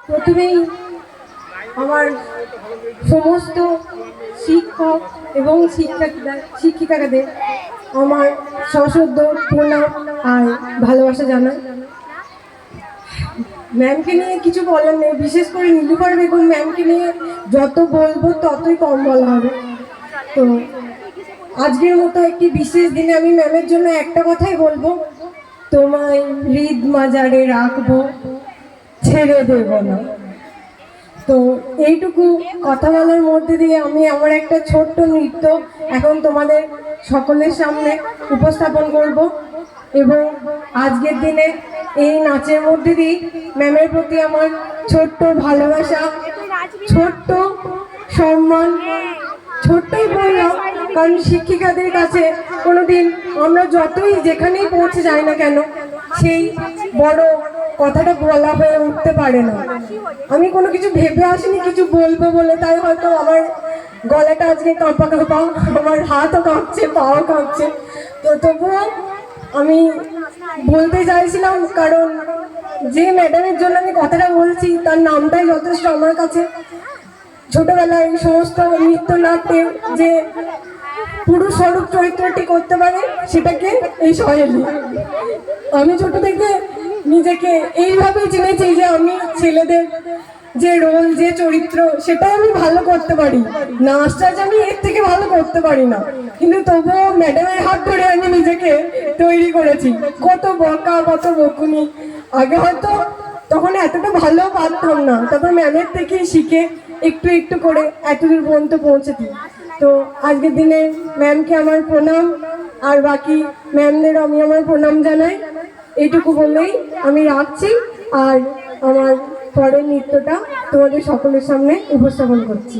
প্রথমেই আমার সমস্ত শিক্ষক এবং শিক্ষিকাদের আমার সশ্রদ্ধ প্রণাম আর ভালোবাসা জানাই। ম্যামকে নিয়ে কিছু বলার নেই, বিশেষ করে নীলুফার বেগম ম্যামকে নিয়ে যত বলবো ততই কম বলা হবে। তো আজকের মতো একটি বিশেষ দিনে আমি ম্যামের জন্য একটা কথাই বলবো, তোমায় হৃদ মাজারে রাখবো, ছেড়ে দেব না। তো এইটুকু কথা বলার মধ্যে দিয়ে আমি আমার একটা ছোট্ট নৃত্য এখন তোমাদের সকলের সামনে উপস্থাপন করব এবং আজকের দিনে এই নাচের মধ্যে দিয়ে ম্যামের প্রতি আমার ছোট্ট ভালোবাসা, ছোট্ট সম্মান, ছোট্টই বললাম, কারণ শিক্ষিকাদের কাছে কোনোদিন আমরা যতই যেখানেই পৌঁছে যাই না কেন সেই বড় কথাটা বলা হয়ে উঠতে পারে না। আমি কোনো কিছু ভেবে আসিনি কিছু বলবো বলে, তাই হয়তো আমার গলাটা আজকে কাঁপা কাঁপা, আমার হাতও কাঁপছে, পাও কাঁপছে। তো তবুও আমি বলতে চাইছিলাম, কারণ যে ম্যাডামের জন্য আমি কথাটা বলছি তার নামটাই যথেষ্ট আমার কাছে। ছোটবেলায় সমস্ত নৃত্যনাট্যে যে পুরুষ স্বরূপ চরিত্রটি করতে পারে সেটাকে এই সহেলি। আমি ছোট থেকে নিজেকে এইভাবেই চিনেছি যে আমি ছেলেদের যে রোল, যে চরিত্র, সেটাই আমি ভালো করতে পারি। নাচটা আমি এর থেকে ভালো করতে পারি না, কিন্তু তবুও ম্যাডামের হাত ধরে আমি নিজেকে তৈরি করেছি। কত বকা, কত বকুনি, আগে হয়তো তখন এতটা ভালো পারতাম না, তারপর ম্যামের থেকে শিখে একটু একটু করে এতদূর পর্যন্ত পৌঁছেছি। তো আজকের দিনে ম্যামকে আমার প্রণাম, আর বাকি ম্যামদেরও আমি আমার প্রণাম জানাই। এইটুকু বললেই আমি রাখছি, আর আমার পরের নৃত্যটা তোমাদের সকলের সামনে উপস্থাপন করছি।